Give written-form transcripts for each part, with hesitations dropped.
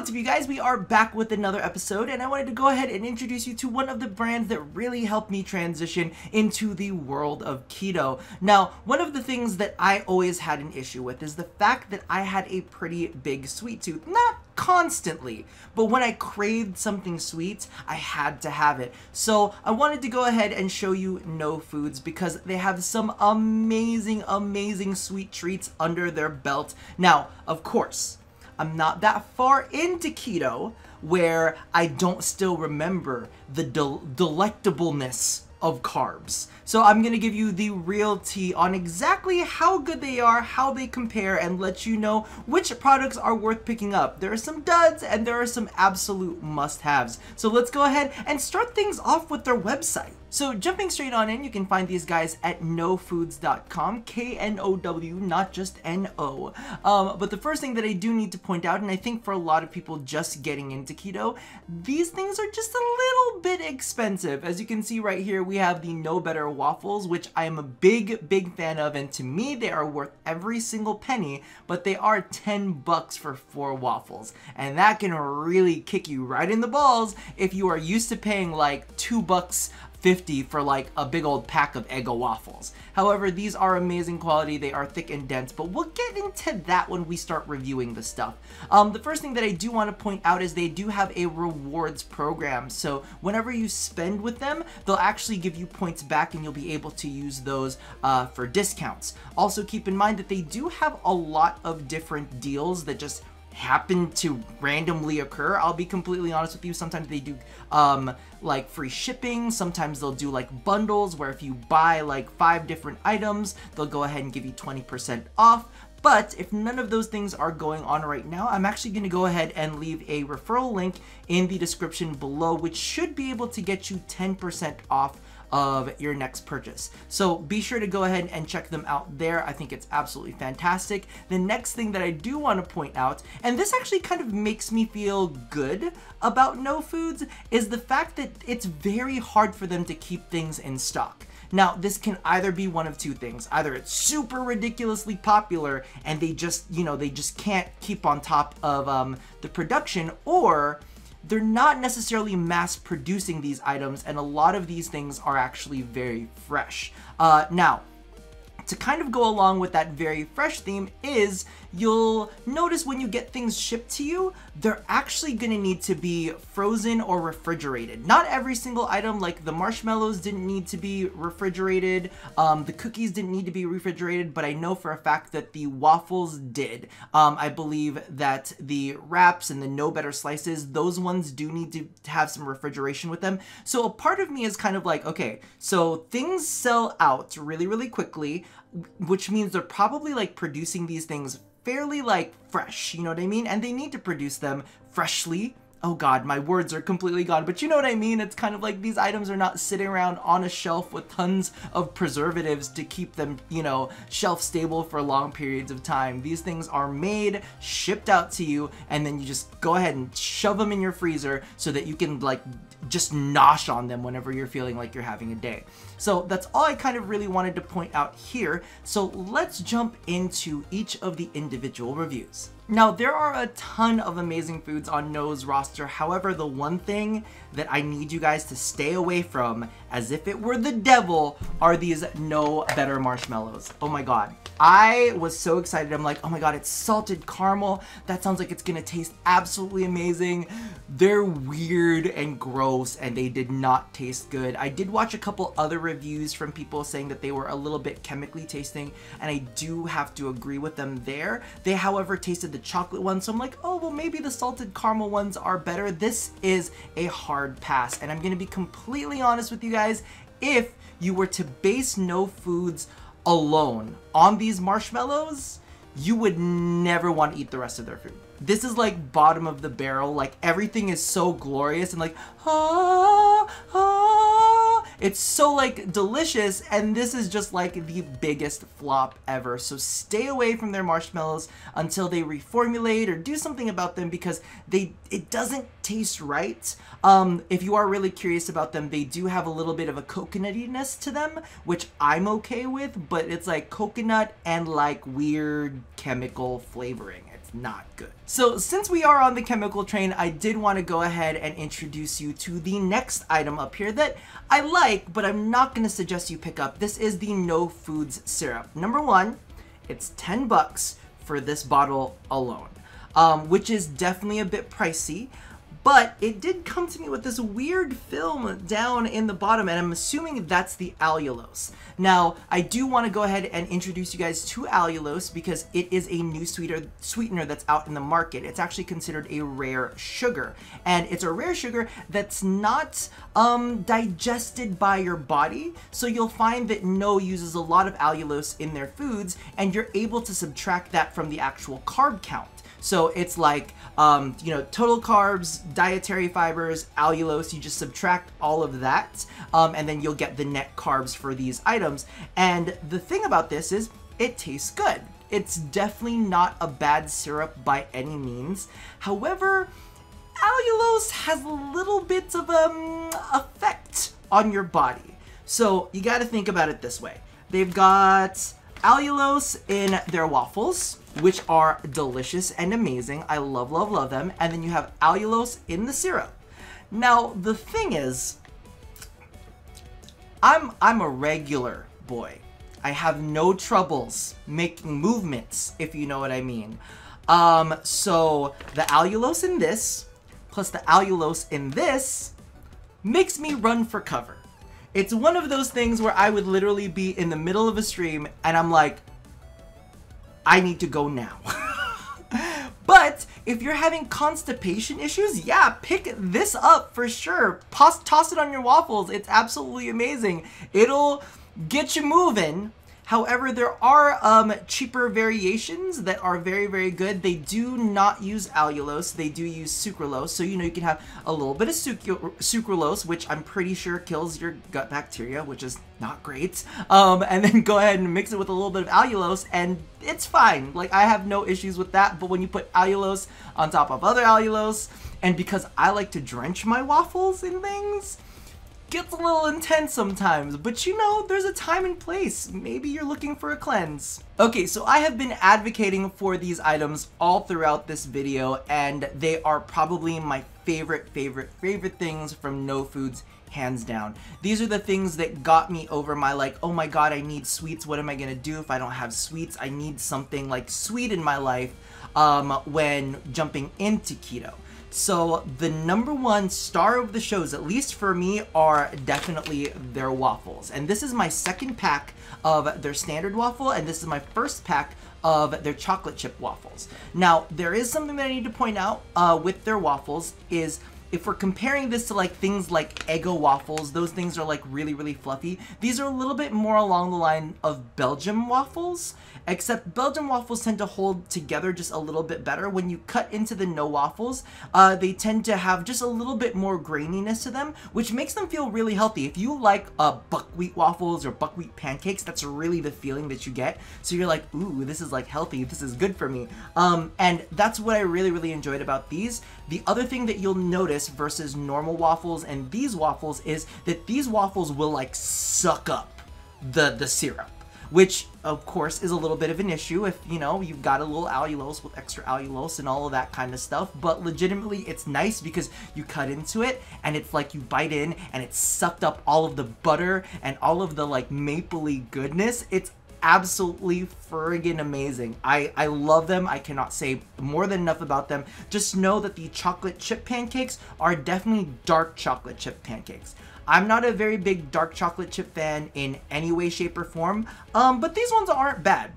what's up you guys? We are back with another episode, and I wanted to go ahead and introduce you to one of the brands that really helped me transition into the world of keto. Now, one of the things that I always had an issue with is the fact that I had a pretty big sweet tooth. Not constantly, but when I craved something sweet, I had to have it. So I wanted to go ahead and show you No Foods because they have some amazing sweet treats under their belt. Now, of course, I'm not that far into keto where I don't still remember the delectableness of carbs. So I'm gonna give you the real tea on exactly how good they are, how they compare, and let you know which products are worth picking up. There are some duds and there are some absolute must-haves. So let's go ahead and start things off with their website. So jumping straight on in, you can find these guys at nofoods.com, K-N-O-W, not just N-O. But the first thing that I do need to point out, and I think for a lot of people just getting into keto, these things are just a little bit expensive. As you can see right here, we have the No Better Waffles, which I am a big fan of, and to me, they are worth every single penny, but they are 10 bucks for 4 waffles. And that can really kick you right in the balls if you are used to paying like $2.50 for like a big old pack of Eggo waffles. However, these are amazing quality, they are thick and dense, but we'll get into that when we start reviewing the stuff. The first thing that I do want to point out is they do have a rewards program, so whenever you spend with them, they'll actually give you points back and you'll be able to use those for discounts. Also keep in mind that they do have a lot of different deals that just happen to randomly occur. I'll be completely honest with you, sometimes they do like free shipping, sometimes they'll do like bundles where if you buy like 5 different items, they'll go ahead and give you 20% off. But if none of those things are going on right now, I'm actually going to go ahead and leave a referral link in the description below, which should be able to get you 10% off of your next purchase. So be sure to go ahead and check them out there. I think it's absolutely fantastic. The next thing that I do want to point out, and this actually kind of makes me feel good about No Foods, is the fact that it's very hard for them to keep things in stock. Now, this can either be one of two things. Either it's super ridiculously popular and they just, they just can't keep on top of the production, or they're not necessarily mass producing these items, and a lot of these things are actually very fresh. Now, to kind of go along with that very fresh theme is you'll notice when you get things shipped to you, they're actually going to need to be frozen or refrigerated. Not every single item, like the marshmallows didn't need to be refrigerated, the cookies didn't need to be refrigerated, but I know for a fact that the waffles did. I believe that the wraps and the No Better slices, those ones do need to have some refrigeration with them. So a part of me is kind of like, okay, so things sell out really quickly, which means they're probably like producing these things fairly like fresh, you know what I mean? And they need to produce them freshly. Oh god, my words are completely gone, but you know what I mean? It's kind of like these items are not sitting around on a shelf with tons of preservatives to keep them, shelf stable for long periods of time. These things are made, shipped out to you, and then you just go ahead and shove them in your freezer so that you can like just nosh on them whenever you're feeling like you're having a day. So that's all I kind of really wanted to point out here. So let's jump into each of the individual reviews. Now, there are a ton of amazing foods on No's roster. However, the one thing that I need you guys to stay away from, as if it were the devil, are these No Better marshmallows. Oh my god. I was so excited. I'm like, oh my god, it's salted caramel. That sounds like it's gonna taste absolutely amazing. They're weird and gross, and they did not taste good. I did watch a couple other reviews from people saying that they were a little bit chemically tasting, and I do have to agree with them there. They, however, tasted the chocolate ones, so I'm like, oh, well, maybe the salted caramel ones are better. This is a hard pass, and I'm gonna be completely honest with you guys. If you were to base No Foods alone on these marshmallows, you would never want to eat the rest of their food. This is like bottom of the barrel. Like everything is so glorious and like, it's so like delicious, and this is just like the biggest flop ever. So stay away from their marshmallows until they reformulate or do something about them, because it doesn't taste right. If you are really curious about them, they do have a little bit of a coconutiness to them, which I'm okay with, but it's like coconut and like weird chemical flavoring. it's not good. So since we are on the chemical train, I did want to go ahead and introduce you to the next item up here that I like, but I'm not going to suggest you pick up. This is the No Foods syrup. Number one, it's 10 bucks for this bottle alone, which is definitely a bit pricey. But it did come to me with this weird film down in the bottom, and I'm assuming that's the allulose. Now, I do want to go ahead and introduce you guys to allulose because it is a new sweetener that's out in the market. It's actually considered a rare sugar, and it's a rare sugar that's not digested by your body. So you'll find that No uses a lot of allulose in their foods, and you're able to subtract that from the actual carb count. So it's like, you know, total carbs, dietary fibers, allulose, you just subtract all of that, and then you'll get the net carbs for these items. And the thing about this is, it tastes good. It's definitely not a bad syrup by any means. However, allulose has a little bit of effect on your body. So you gotta think about it this way. They've got allulose in their waffles, which are delicious and amazing. I love, love, love them. And then you have allulose in the syrup. Now, the thing is, I'm a regular boy. I have no troubles making movements, if you know what I mean. So the allulose in this, plus the allulose in this, makes me run for cover. It's one of those things where I would literally be in the middle of a stream and I'm like, I need to go now. But if you're having constipation issues, yeah, pick this up for sure. Toss it on your waffles. It's absolutely amazing. It'll get you moving. However, there are cheaper variations that are very, very good. They do not use allulose. They do use sucralose. So, you know, you can have a little bit of sucralose, which I'm pretty sure kills your gut bacteria, which is not great. And then go ahead and mix it with a little bit of allulose, and it's fine. Like, I have no issues with that. But when you put allulose on top of other allulose, and because I like to drench my waffles in things, gets a little intense sometimes, but you know, there's a time and place. Maybe you're looking for a cleanse. Okay, so I have been advocating for these items all throughout this video, and they are probably my favorite things from No Foods, hands down. These are the things that got me over my like, oh my god, I need sweets. What am I gonna do if I don't have sweets? I need something like sweet in my life when jumping into keto. So the number one star of the shows, at least for me, are definitely their waffles. And this is my second pack of their standard waffle, and this is my first pack of their chocolate chip waffles. Now, there is something that I need to point out with their waffles is, if we're comparing this to like things like Eggo waffles, those things are like really, really fluffy. These are a little bit more along the line of Belgium waffles, except Belgium waffles tend to hold together just a little bit better. When you cut into the No waffles, they tend to have just a little bit more graininess to them, which makes them feel really healthy. If you like buckwheat waffles or buckwheat pancakes, that's really the feeling that you get. So you're like, ooh, this is like healthy, this is good for me. And that's what I really, really enjoyed about these. The other thing that you'll notice versus normal waffles and these waffles is that these waffles will like suck up the syrup, which of course is a little bit of an issue if, you know, you've got a little allulose with extra allulose and all of that kind of stuff. But legitimately, it's nice because you cut into it and it's like you bite in and it's sucked up all of the butter and all of the like mapley goodness. It's absolutely friggin' amazing. I love them. I cannot say more than enough about them. Just know that the chocolate chip pancakes are definitely dark chocolate chip pancakes. I'm not a very big dark chocolate chip fan in any way, shape, or form, but these ones aren't bad.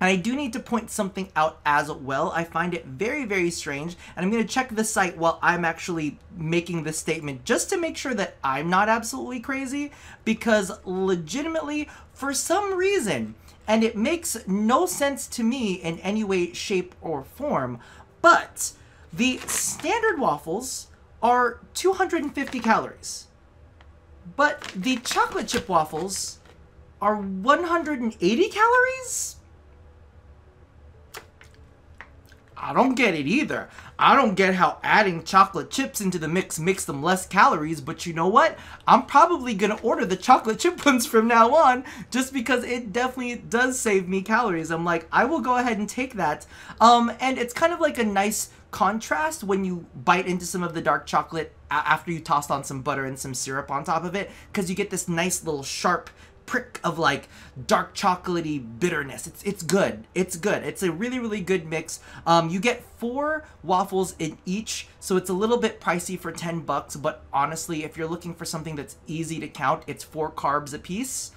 And I do need to point something out as well. I find it very, very strange, and I'm going to check the site while I'm actually making this statement just to make sure that I'm not absolutely crazy, because legitimately, for some reason, and it makes no sense to me in any way, shape, or form, but the standard waffles are 250 calories, but the chocolate chip waffles are 180 calories? I don't get it either. I don't get how adding chocolate chips into the mix makes them less calories, but you know what? I'm probably gonna order the chocolate chip ones from now on, just because it definitely does save me calories. I'm like, I will go ahead and take that. And it's kind of like a nice contrast when you bite into some of the dark chocolate after you tossed on some butter and some syrup on top of it, because you get this nice little sharp prick of like dark chocolatey bitterness. It's good. It's good. It's a really, really good mix. You get 4 waffles in each, so it's a little bit pricey for 10 bucks, but honestly, if you're looking for something that's easy to count, it's 4 carbs a piece.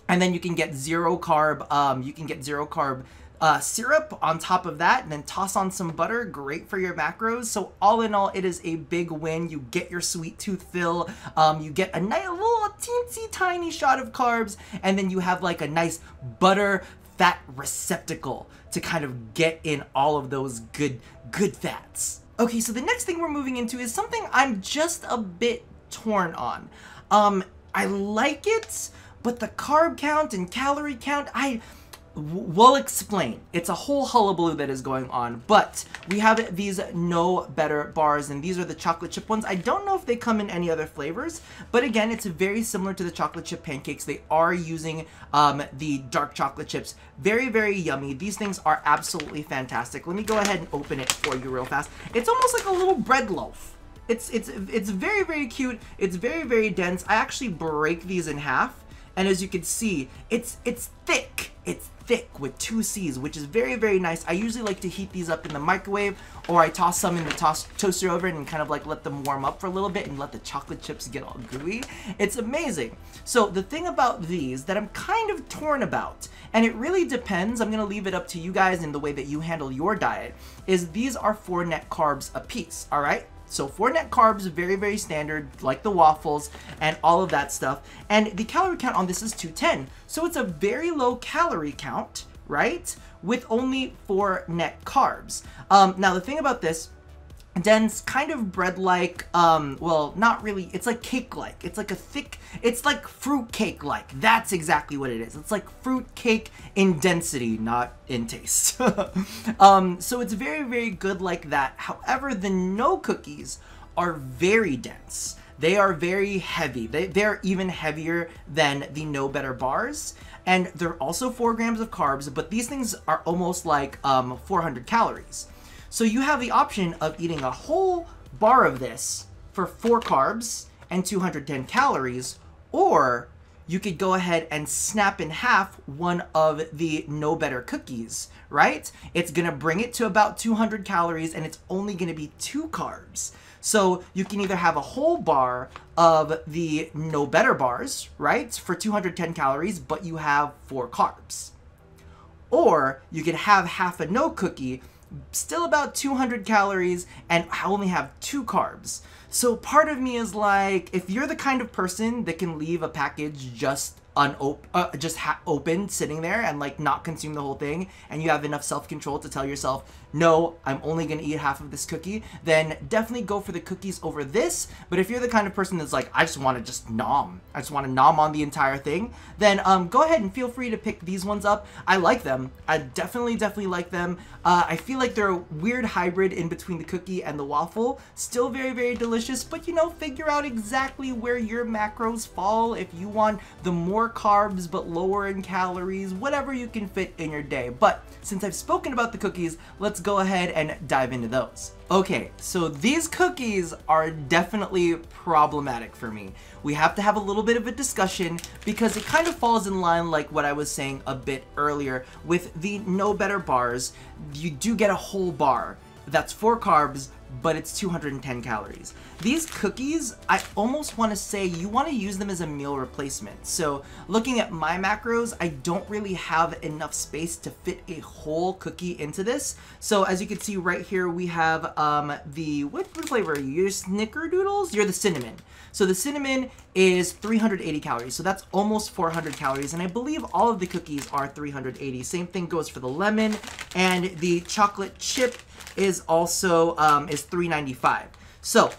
And then you can get zero carb syrup on top of that, and then toss on some butter. Great for your macros. So all in all, it is a big win. You get your sweet tooth fill, you get a nice little teensy tiny shot of carbs, and then you have like a nice butter fat receptacle to kind of get in all of those good fats. Okay, so the next thing we're moving into is something I'm just a bit torn on. I like it, but the carb count and calorie count, we'll explain. It's a whole hullabaloo that is going on, but we have these No Better bars, and these are the chocolate chip ones. I don't know if they come in any other flavors, but again, it's very similar to the chocolate chip pancakes. They are using the dark chocolate chips. Very, very yummy. These things are absolutely fantastic. Let me go ahead and open it for you real fast. It's almost like a little bread loaf. It's very, very cute. It's very, very dense. I actually break these in half, and as you can see, it's thick. It's thick with 2 C's, which is very, very nice. I usually like to heat these up in the microwave, or I toss some in the toaster oven and kind of like let them warm up for a little bit and let the chocolate chips get all gooey. It's amazing. So the thing about these that I'm kind of torn about, and it really depends, I'm gonna leave it up to you guys in the way that you handle your diet, is these are 4 net carbs a piece, all right? So 4 net carbs, very, very standard, like the waffles and all of that stuff. And the calorie count on this is 210. So it's a very low calorie count, right? With only 4 net carbs. Now the thing about this, dense, kind of bread-like, well, not really, it's like cake-like. It's like a thick, it's like fruit cake-like. That's exactly what it is. It's like fruit cake in density, not in taste. So it's very, very good like that. However, the No cookies are very dense. They are very heavy. They're even heavier than the No Better bars. And they're also 4 grams of carbs, but these things are almost like 400 calories. So you have the option of eating a whole bar of this for 4 carbs and 210 calories, or you could go ahead and snap in half one of the No Better cookies, right? It's gonna bring it to about 200 calories, and it's only gonna be 2 carbs. So you can either have a whole bar of the No Better bars, right, for 210 calories, but you have 4 carbs. Or you could have half a No cookie, still about 200 calories, and only have 2 carbs. So part of me is like, if you're the kind of person that can leave a package just open, sitting there, and like not consume the whole thing, and you have enough self-control to tell yourself, no, I'm only gonna eat half of this cookie, then definitely go for the cookies over this. But if you're the kind of person that's like, I just want to just nom, I just want to nom on the entire thing, then go ahead and feel free to pick these ones up. I like them. I definitely like them. I feel like they're a weird hybrid in between the cookie and the waffle. Still very, very delicious, but you know, figure out exactly where your macros fall. If you want the more carbs but lower in calories, whatever you can fit in your day. But since I've spoken about the cookies, let's go ahead and dive into those. Okay, so these cookies are definitely problematic for me. We have to have a little bit of a discussion because it kind of falls in line like what I was saying a bit earlier with the No Better bars. You do get a whole bar. That's 4 carbs, but it's 210 calories. These cookies, I almost want to say you want to use them as a meal replacement. So looking at my macros, I don't really have enough space to fit a whole cookie into this. So as you can see right here, we have what flavor are you? You're Snickerdoodles? You're the cinnamon. So the cinnamon is 380 calories. So that's almost 400 calories. And I believe all of the cookies are 380. Same thing goes for the lemon, and the chocolate chip is also is 395. So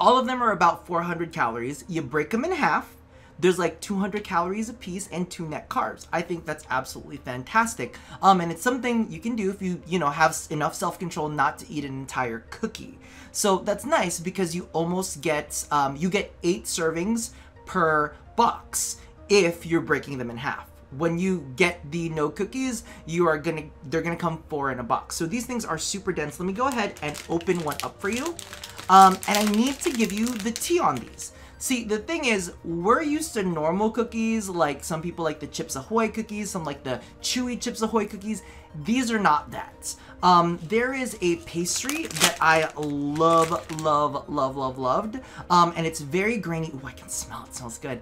all of them are about 400 calories. You break them in half. there's like 200 calories a piece and 2 net carbs. I think that's absolutely fantastic. And it's something you can do if you know, have enough self-control not to eat an entire cookie. So that's nice because you almost get, you get 8 servings per box if you're breaking them in half. When you get the no cookies, they're gonna come 4 in a box. So these things are super dense. Let me go ahead and open one up for you. And I need to give you the tea on these. See, the thing is, we're used to normal cookies, like some people like the Chips Ahoy cookies, some like the chewy Chips Ahoy cookies. These are not that. There is a pastry that I loved, and it's very grainy. Ooh, I can smell it, smells good.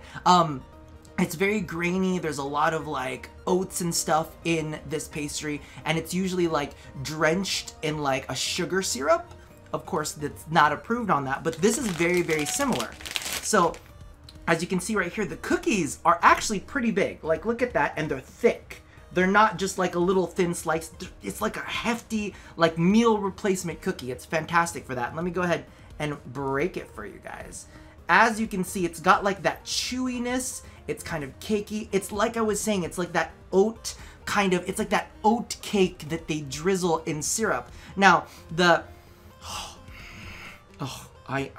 It's very grainy. There's a lot of like oats and stuff in this pastry, and it's usually like drenched in like a sugar syrup. Of course, that's not approved on that, but this is very, very similar. So as you can see right here, the cookies are actually pretty big. Like, look at that, and they're thick. They're not just like a little thin slice. It's like a hefty, like meal replacement cookie. It's fantastic for that. Let me go ahead and break it for you guys. As you can see, it's got like that chewiness. It's kind of cakey. It's like I was saying, it's like that oat kind of, it's like that oat cake that they drizzle in syrup. Now, I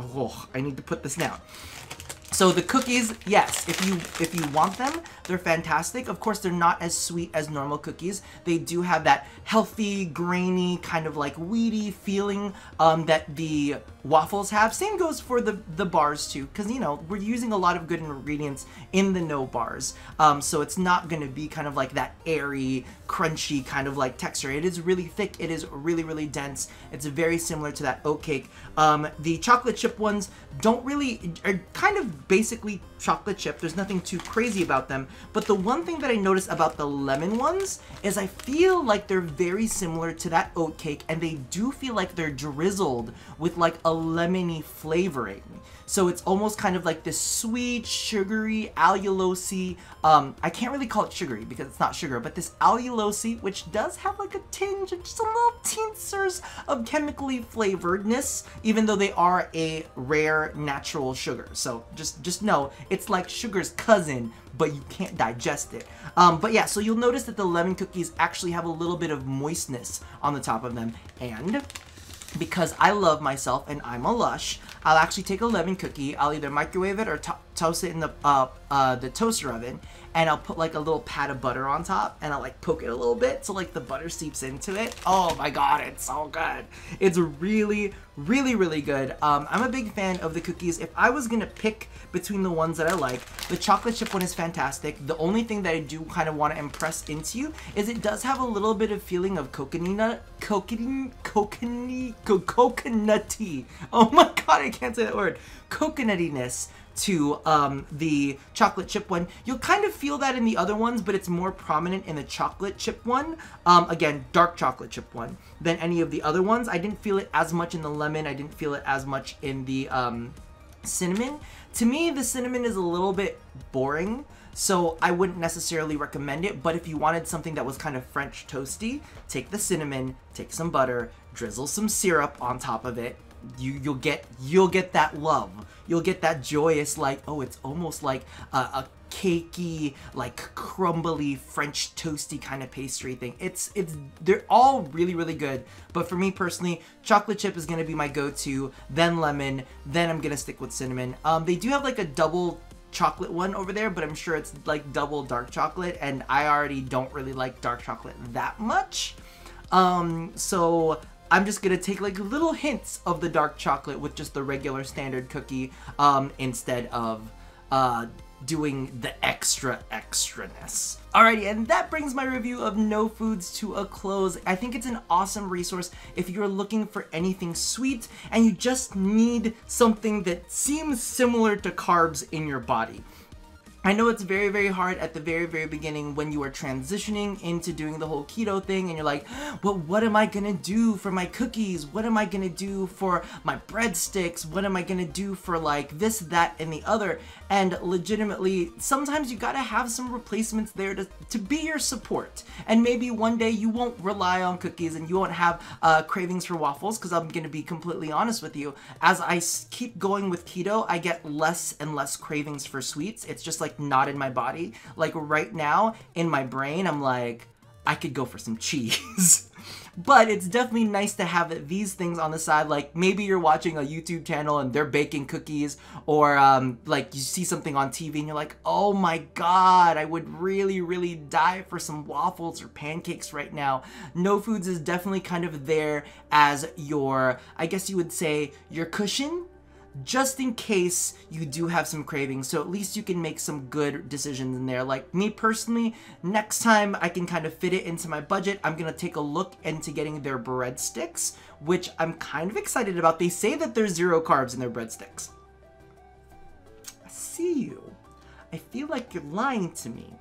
need to put this down. So the cookies, yes, if you want them, they're fantastic. Of course, they're not as sweet as normal cookies. They do have that healthy, grainy, kind of like weedy feeling that the waffles have. Same goes for the bars too, because, you know, we're using a lot of good ingredients in the no bars. So it's not going to be kind of like that airy, crunchy kind of like texture. It is really thick. It is really, really dense. It's very similar to that oat cake. The chocolate chip ones are kind of basically chocolate chip. There's nothing too crazy about them. But the one thing that I noticed about the lemon ones is I feel like they're very similar to that oat cake, and they do feel like they're drizzled with like a lemony flavoring. So it's almost kind of like this sweet, sugary, allulose, I can't really call it sugary because it's not sugar, but this allulose, which does have like a tinge of just a little tinctures of chemically flavoredness, even though they are a rare natural sugar. So just know, it's like sugar's cousin, but you can't digest it. But yeah, so you'll notice that the lemon cookies actually have a little bit of moistness on the top of them, and because I love myself and I'm a lush, I'll actually take a lemon cookie, I'll either microwave it or toast it in the toaster oven, and I'll put like a little pat of butter on top, and I'll like poke it a little bit so like the butter seeps into it. Oh my god, it's so good. It's really, really, really good. I'm a big fan of the cookies. If I was gonna pick between the ones that I like, the chocolate chip one is fantastic. The only thing that I do kind of want to impress into you is it does have a little bit of feeling of coconutty. Oh my god, I can't say that word. Coconutiness to the chocolate chip one. You'll kind of feel that in the other ones, but it's more prominent in the chocolate chip one. Again, dark chocolate chip one than any of the other ones. I didn't feel it as much in the lemon. I didn't feel it as much in the cinnamon. To me, the cinnamon is a little bit boring, so I wouldn't necessarily recommend it. But if you wanted something that was kind of French toasty, take the cinnamon, take some butter, drizzle some syrup on top of it. You'll get that love. You'll get that joyous, like, oh, it's almost like a cakey, like crumbly French toasty kind of pastry thing. They're all really, really good. But for me personally, chocolate chip is gonna be my go-to, then lemon, then I'm gonna stick with cinnamon. They do have like a double chocolate one over there, but I'm sure it's like double dark chocolate, and I already don't really like dark chocolate that much. So I'm just gonna take like little hints of the dark chocolate with just the regular standard cookie instead of doing the extraness. Alrighty, and that brings my review of No Foods to a close. I think it's an awesome resource if you're looking for anything sweet and you just need something that seems similar to carbs in your body. I know it's very, very hard at the very, very beginning when you are transitioning into doing the whole keto thing and you're like, well, what am I gonna do for my cookies? What am I gonna do for my breadsticks? What am I gonna do for like this, that, and the other? And legitimately, sometimes you gotta have some replacements there to be your support. And maybe one day you won't rely on cookies and you won't have cravings for waffles, because I'm gonna be completely honest with you. As I keep going with keto, I get less and less cravings for sweets. It's just like like not in my body. Like right now in my brain, I'm like, I could go for some cheese. But it's definitely nice to have these things on the side. Like maybe you're watching a YouTube channel and they're baking cookies, or like you see something on TV and you're like, oh my god, I would really, really die for some waffles or pancakes right now. No Foods is definitely kind of there as your, I guess you would say, your cushion, just in case you do have some cravings, so at least you can make some good decisions in there. Like me personally, next time I can kind of fit it into my budget, I'm gonna take a look into getting their breadsticks, which I'm kind of excited about. They say that there's 0 carbs in their breadsticks. I see you. I feel like you're lying to me,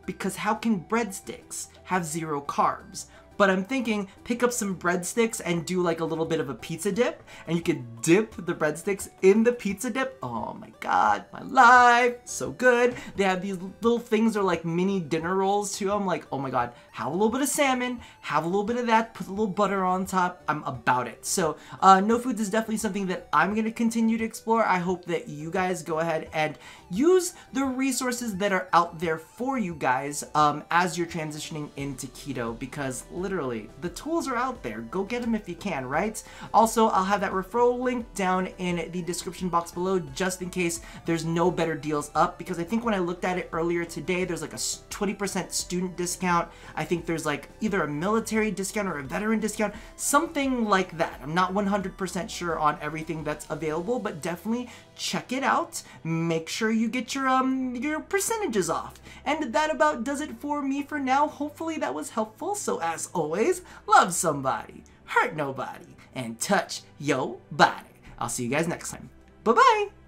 because how can breadsticks have 0 carbs? But I'm thinking, pick up some breadsticks and do like a little bit of a pizza dip, and you could dip the breadsticks in the pizza dip. Oh my god, my life, so good. They have these little things that are like mini dinner rolls too. I'm like, oh my god, have a little bit of salmon, have a little bit of that, put a little butter on top. I'm about it. So No Foods is definitely something that I'm gonna continue to explore. I hope that you guys go ahead and use the resources that are out there for you guys as you're transitioning into keto, because literally the tools are out there. Go get them if you can, right? Also, I'll have that referral link down in the description box below, just in case there's no better deals up, because I think when I looked at it earlier today, there's like a 20% student discount. I think there's like either a military discount or a veteran discount, something like that. I'm not 100% sure on everything that's available, but definitely check it out. Make sure you get your percentages off. And that about does it for me for now. Hopefully that was helpful. So as always, love somebody, hurt nobody, and touch yo body. I'll see you guys next time. Bye-bye.